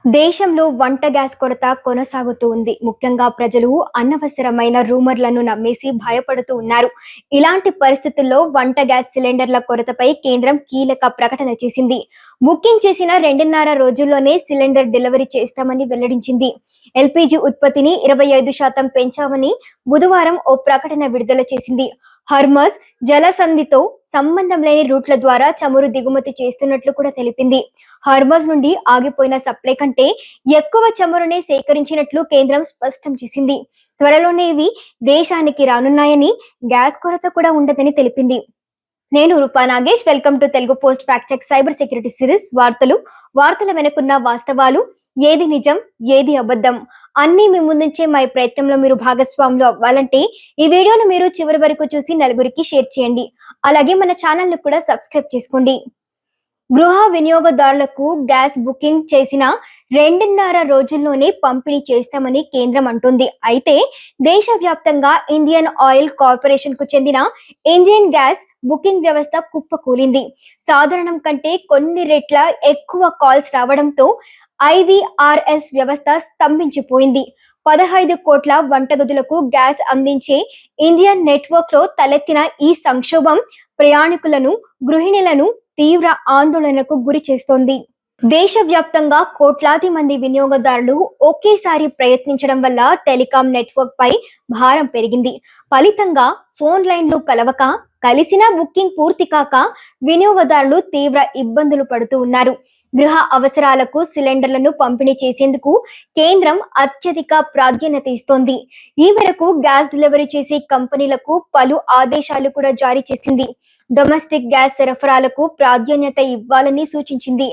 దేశంలో వంట గ్యాస్ కొరత కొనసాగుతూ ఉంది. ముఖ్యంగా ప్రజలు అనవసరమైన రూమర్లను నమ్మేసి భయపడుతూ ఉన్నారు. ఇలాంటి పరిస్థితుల్లో వంట గ్యాస్ సిలిండర్ల కొరతపై కేంద్రం కీలక ప్రకటన చేసింది. బుకింగ్ చేసిన 2.5 రోజుల్లోనే సిలిండర్ డెలివరీ చేస్తామని వెల్లడించింది. ఎల్పీజీ ఉత్పత్తిని 25% పెంచామని బుధవారం ఓ ప్రకటన విడుదల చేసింది. హర్మజ్ జలసంధితో సంబంధం లేని రూట్ల ద్వారా చమురు దిగుమతి చేస్తున్నట్లు కూడా తెలిపింది. హర్మజ్ నుండి ఆగిపోయిన సప్లై కంటే ఎక్కువ చమురునే సేకరించినట్లు కేంద్రం స్పష్టం చేసింది. త్వరలోనే ఇవి దేశానికి రానున్నాయని, గ్యాస్ కొరత కూడా ఉండదని తెలిపింది. నేను Roopa Nagesh. Welcome to Telugu post fact check cyber security series. వార్తల వెనుకున్న వాస్తవాలు, ఏది నిజం ఏది అబద్ధం అన్ని మీ ముందుంచే మా ప్రయత్నంలో మీరు భాగస్వాములు అవ్వాలంటే ఈ వీడియోను మీరు చివరి వరకు చూసి నలుగురికి షేర్ చేయండి. అలాగే మన ఛానల్ ను కూడా సబ్స్క్రైబ్ చేసుకోండి. గృహ వినియోగదారులకు గ్యాస్ బుకింగ్ చేసిన 2.5 రోజుల్లోనే పంపిణీ చేస్తామని కేంద్రం అంటుంది. అయితే దేశవ్యాప్తంగా ఇండియన్ ఆయిల్ కార్పొరేషన్ కు చెందిన ఇండియన్ గ్యాస్ బుకింగ్ వ్యవస్థ కుప్పకూలింది. సాధారణం కంటే కొన్ని రెట్ల ఎక్కువ కాల్స్ రావడంతో ఐవీఆర్ఎస్ వ్యవస్థ స్తంభించిపోయింది. 15 కోట్ల వంటగదులకు గ్యాస్ అందించే ఇండియన్ నెట్వర్క్ లో తలెత్తిన ఈ సంక్షోభం ప్రయాణికులను, గృహిణులను తీవ్ర ఆందోళనకు గురి చేస్తోంది. దేశవ్యాప్తంగా కోట్లాది మంది వినియోగదారులు ఒకేసారి ప్రయత్నించడం వల్ల టెలికాం నెట్వర్క్ పై భారం పెరిగింది. ఫలితంగా ఫోన్ లైన్లు కలవక, కలిసిన బుకింగ్ పూర్తి కాక వినియోగదారులు తీవ్ర ఇబ్బందులు పడుతూ ఉన్నారు. గృహ అవసరాలకు సిలిండర్లను పంపిణీ చేసేందుకు కేంద్రం అత్యధిక ప్రాధాన్యత ఇస్తోంది. ఈ మేరకు గ్యాస్ డెలివరీ చేసే కంపెనీలకు పలు ఆదేశాలు కూడా జారీ చేసింది. డొమెస్టిక్ గ్యాస్ సరఫరాలకు ప్రాధాన్యత ఇవ్వాలని సూచించింది.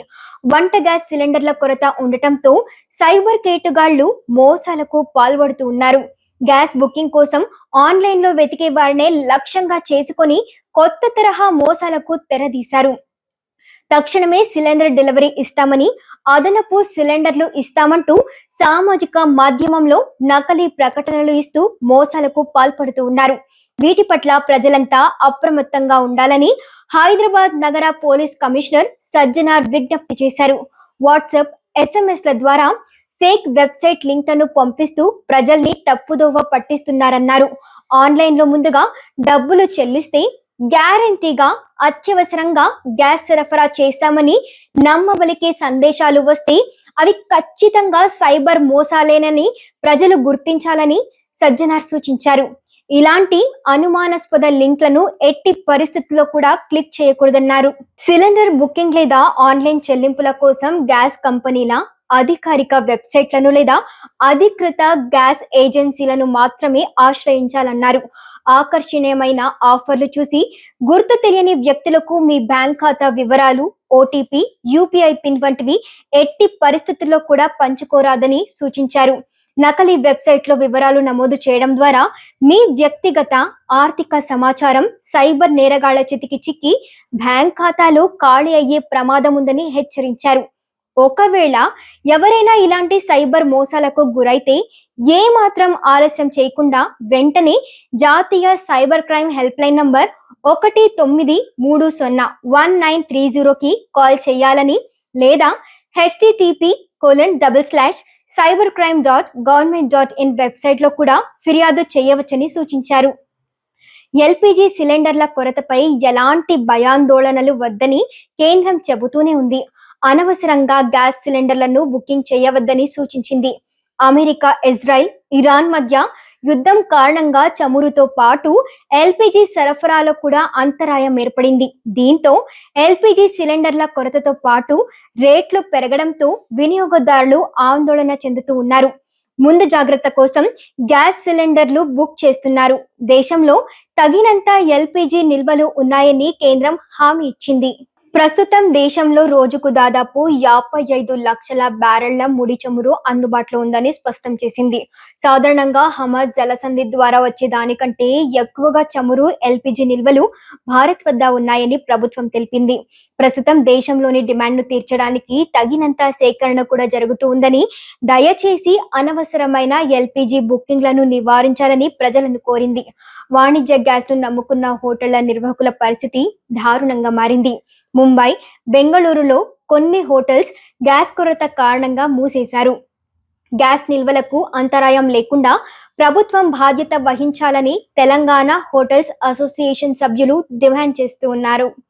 వంట గ్యాస్ సిలిండర్ల కొరత ఉండటంతో సైబర్ కేటుగాళ్లు మోసాలకు పాల్పడుతూ ఉన్నారు. గ్యాస్ బుకింగ్ కోసం ఆన్లైన్ లో వెతికే వారినే లక్ష్యంగా చేసుకొని కొత్త తరహా మోసాలకు తెరదీశారు. తక్షణమే సిలిండర్ డెలివరీ ఇస్తామని, అదనపు సిలిండర్లు ఇస్తామంటూ సామాజిక మాధ్యమంలో నకిలీ ప్రకటనలు ఇస్తూ మోసాలకు పాల్పడుతూ ఉన్నారు. వీటి పట్ల ప్రజలంతా అప్రమత్తంగా ఉండాలని హైదరాబాద్ నగర పోలీస్ కమిషనర్ సజ్జనార్ విజ్ఞప్తి చేశారు. వాట్సాప్, ఎస్ఎంఎస్ల ద్వారా ఫేక్ వెబ్సైట్ లింక్లను పంపిస్తూ ప్రజల్ని తప్పుదోవ పట్టిస్తున్నారన్నారు. ఆన్లైన్ లో ముందుగా డబ్బులు చెల్లిస్తే గ్యారంటీగా అత్యవసరంగా గ్యాస్ సరఫరా చేస్తామని నమ్మబలికే సందేశాలు వస్తే అవి ఖచ్చితంగా సైబర్ మోసాలేనని ప్రజలు గుర్తించాలని సజ్జనార్ సూచించారు. ఇలాంటి అనుమానాస్పద లింక్లను ఎట్టి పరిస్థితుల్లో కూడా క్లిక్ చేయకూడదన్నారు. సిలిండర్ బుకింగ్ లేదా ఆన్లైన్ చెల్లింపుల కోసం గ్యాస్ కంపెనీల అధికారిక వెబ్సైట్లను లేదా అధికృత గ్యాస్ ఏజెన్సీలను మాత్రమే ఆశ్రయించాలన్నారు. ఆకర్షణీయమైన ఆఫర్లు చూసి గుర్తు తెలియని వ్యక్తులకు మీ బ్యాంక్ ఖాతా వివరాలు, ఓటీపీ, యూపీఐ పిన్ వంటివి ఎట్టి పరిస్థితుల్లో కూడా పంచుకోరాదని సూచించారు. నకిలీ వెబ్సైట్ లో వివరాలు నమోదు చేయడం ద్వారా మీ వ్యక్తిగత ఆర్థిక సమాచారం సైబర్ నేరగాళ్ల చేతికి చిక్కి బ్యాంక్ ఖాతాలు ఖాళీ అయ్యే ప్రమాదం ఉందని హెచ్చరించారు. ఒకవేళ ఎవరైనా ఇలాంటి సైబర్ మోసాలకు గురైతే ఏ మాత్రం ఆలస్యం చేయకుండా వెంటనే జాతీయ cyber crime help line number 19301930కి కాల్ చేయాలని, లేదా http://cybercrime.government.in వెబ్సైట్ లో కూడా ఫిర్యాదు చేయవచ్చని సూచించారు. ఎల్పీజీ సిలిండర్ల కొరతపై ఎలాంటి భయాందోళనలు వద్దని కేంద్రం చెబుతూనే ఉంది. అనవసరంగా గ్యాస్ సిలిండర్లను బుకింగ్ చేయవద్దని సూచించింది. అమెరికా, ఇజ్రాయెల్, ఇరాన్ మధ్య యుద్ధం కారణంగా చమురుతో పాటు ఎల్పీజీ సరఫరాలో కూడా అంతరాయం ఏర్పడింది. దీంతో ఎల్పీజీ సిలిండర్ల కొరతతో పాటు రేట్లు పెరగడంతో వినియోగదారులు ఆందోళన చెందుతూ ఉన్నారు. ముందు జాగ్రత్త కోసం గ్యాస్ సిలిండర్లు బుక్ చేస్తున్నారు. దేశంలో తగినంత ఎల్పీజీ నిల్వలు ఉన్నాయని కేంద్రం హామీ ఇచ్చింది. ప్రస్తుతం దేశంలో రోజుకు దాదాపు 55 లక్షల బ్యారెళ్ల ముడి చమురు అందుబాటులో ఉందని స్పష్టం చేసింది. సాధారణంగా హర్మజ్ జలసంధి ద్వారా వచ్చే దానికంటే ఎక్కువగా చమురు, ఎల్పీజీ నిల్వలు భారత్ వద్ద ఉన్నాయని ప్రభుత్వం తెలిపింది. ప్రస్తుతం దేశంలోని డిమాండ్ను తీర్చడానికి తగినంత సేకరణ కూడా జరుగుతూ ఉందని, దయచేసి అనవసరమైన ఎల్పీజీ బుకింగ్లను నివారించాలని ప్రజలను కోరింది. వాణిజ్య గ్యాస్ ను నమ్ముకున్న హోటళ్ల నిర్వాహకుల పరిస్థితి దారుణంగా మారింది. ముంబై, బెంగళూరులో కొన్ని హోటల్స్ గ్యాస్ కొరత కారణంగా మూసేశారు. గ్యాస్ నిల్వలకు అంతరాయం లేకుండా ప్రభుత్వం బాధ్యత వహించాలని తెలంగాణ హోటల్స్ అసోసియేషన్ సభ్యులు డిమాండ్ చేస్తూ ఉన్నారు.